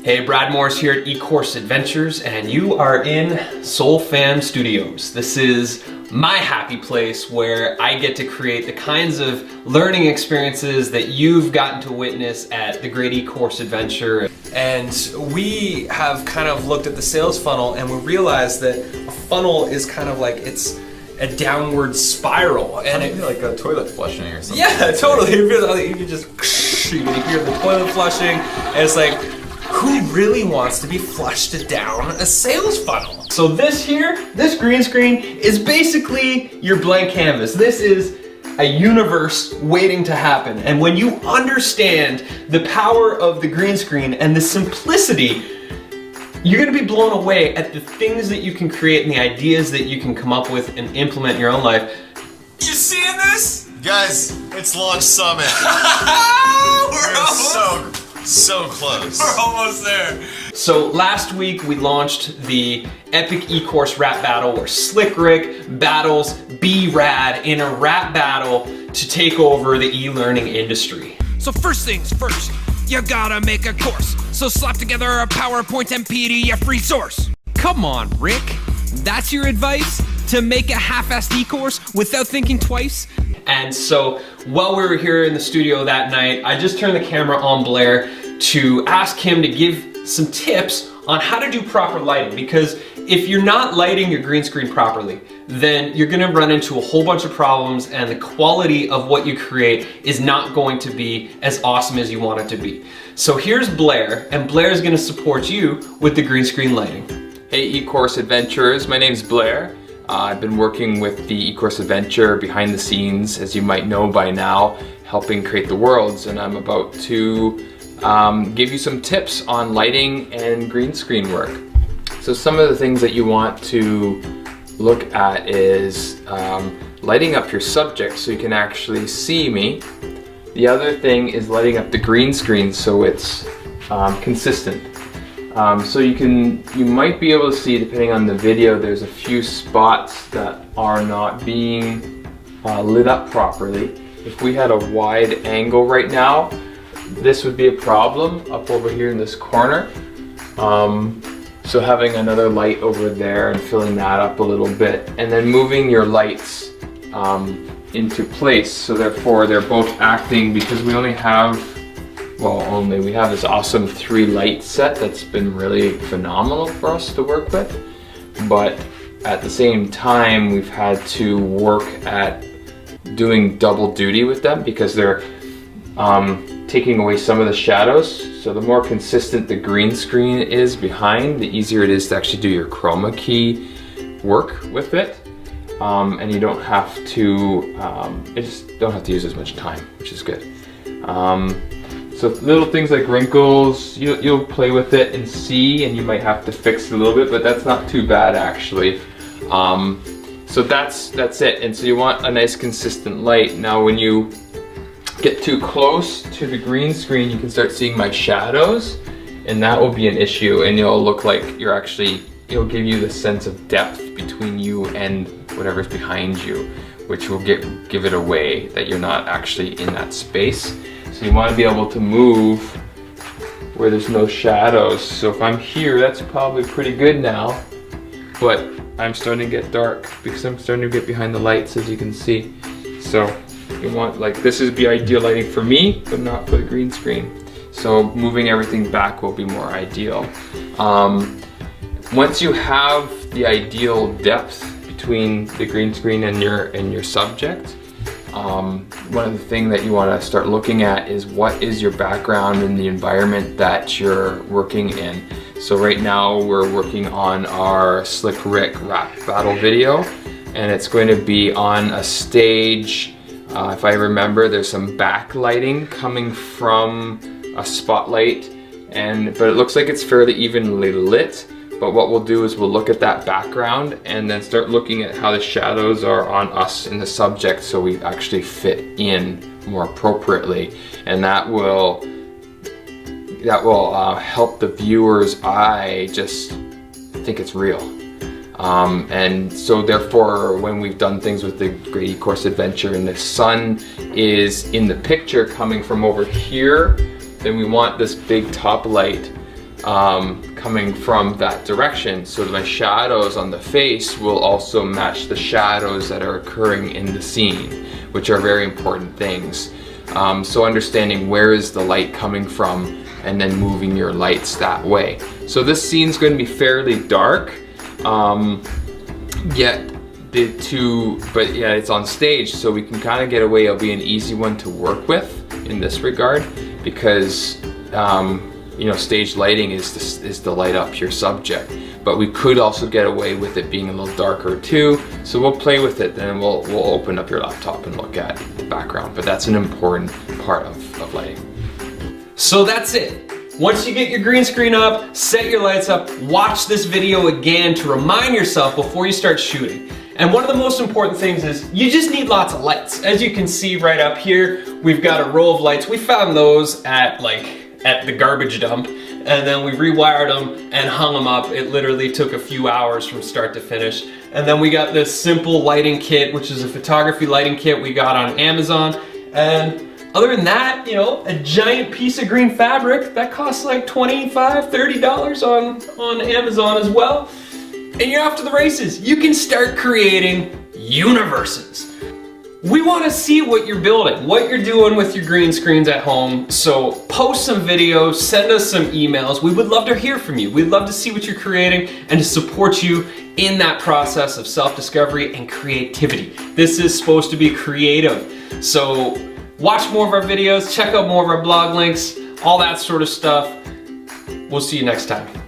Hey, Brad Morris here at eCourse Adventures, and you are in Soul Fam Studios. This is my happy place where I get to create the kinds of learning experiences that you've gotten to witness at the Great eCourse Adventure. And we have kind of looked at the sales funnel and we realized that a funnel is kind of like, it's a downward spiral. And it like a toilet flushing or something. Yeah, totally. You can just, you can hear the toilet flushing, and it's like, who really wants to be flushed down a sales funnel? So this here, this green screen is basically your blank canvas. This is a universe waiting to happen. And when you understand the power of the green screen and the simplicity, you're gonna be blown away at the things that you can create and the ideas that you can come up with and implement in your own life. You seeing this? Guys, it's Launch Summit. We're so close. We're almost there. So last week we launched the epic eCourse rap battle where Slick Rick battles B-Rad in a rap battle to take over the e-learning industry. So first things first, you gotta make a course. So slap together a PowerPoint and PDF resource. Come on, Rick. That's your advice? To make a half-assed e-course without thinking twice? And so while we were here in the studio that night, I just turned the camera on Blair to ask him to give some tips on how to do proper lighting, because if you're not lighting your green screen properly, then you're gonna run into a whole bunch of problems and the quality of what you create is not going to be as awesome as you want it to be. So here's Blair, and Blair's gonna support you with the green screen lighting. Hey eCourse Adventurers, my name's Blair. I've been working with the eCourse Adventure behind the scenes, as you might know by now, helping create the worlds, and I'm about to give you some tips on lighting and green screen work. So some of the things that you want to look at is lighting up your subject so you can actually see me. The other thing is lighting up the green screen so it's consistent. So you might be able to see, depending on the video, there's a few spots that are not being lit up properly. If we had a wide angle right now, this would be a problem up over here in this corner. So having another light over there and filling that up a little bit, and then moving your lights into place, so therefore they're both acting, because we only have, we have this awesome 3 light set that's been really phenomenal for us to work with, but at the same time we've had to work at doing double duty with them because they're taking away some of the shadows. So the more consistent the green screen is behind, the easier it is to actually do your chroma key work with it, and you don't have to use as much time, which is good. So little things like wrinkles, you'll play with it and see, and you might have to fix it a little bit, but that's not too bad actually. So that's it, and so you want a nice consistent light. Now when you get too close to the green screen, you can start seeing my shadows, and that will be an issue, and you'll look like it'll give you the sense of depth between you and whatever's behind you, which will give it away that you're not actually in that space. So you want to be able to move where there's no shadows. So if I'm here, that's probably pretty good now, but I'm starting to get dark because I'm starting to get behind the lights, as you can see. So you want, this is the ideal lighting for me, but not for the green screen. So moving everything back will be more ideal. Once you have the ideal depth between the green screen and your subject, one of the things that you want to start looking at is what is your background in the environment that you're working in. So right now we're working on our Slick Rick rap battle video, and it's going to be on a stage. If I remember, there's some backlighting coming from a spotlight, but it looks like it's fairly evenly lit. But what we'll do is we'll look at that background and then start looking at how the shadows are on us in the subject so we actually fit in more appropriately. And that will help the viewer's eye just think it's real. And so therefore, when we've done things with the Great eCourse Adventure and the sun is in the picture coming from over here, then we want this big top light coming from that direction. So my shadows on the face will also match the shadows that are occurring in the scene, which are very important things. So understanding where is the light coming from and then moving your lights that way. So this scene's going to be fairly dark, yet it's on stage, so we can kind of get away. It'll be an easy one to work with in this regard, because you know, stage lighting is to light up your subject, but we could also get away with it being a little darker too. So we'll play with it, then we'll open up your laptop and look at the background. But that's an important part of lighting. So that's it. Once you get your green screen up, set your lights up, watch this video again to remind yourself before you start shooting. And one of the most important things is you just need lots of lights. As you can see right up here, we've got a row of lights. We found those at the garbage dump, and then we rewired them and hung them up. It literally took a few hours from start to finish. And then we got this simple lighting kit, which is a photography lighting kit we got on Amazon. And other than that, you know, a giant piece of green fabric that costs like $25, $30 on Amazon as well. And you're off to the races. You can start creating universes. We want to see what you're building, what you're doing with your green screens at home. So post some videos, send us some emails. We would love to hear from you. We'd love to see what you're creating and to support you in that process of self-discovery and creativity. This is supposed to be creative. So watch more of our videos, check out more of our blog links, all that sort of stuff. We'll see you next time.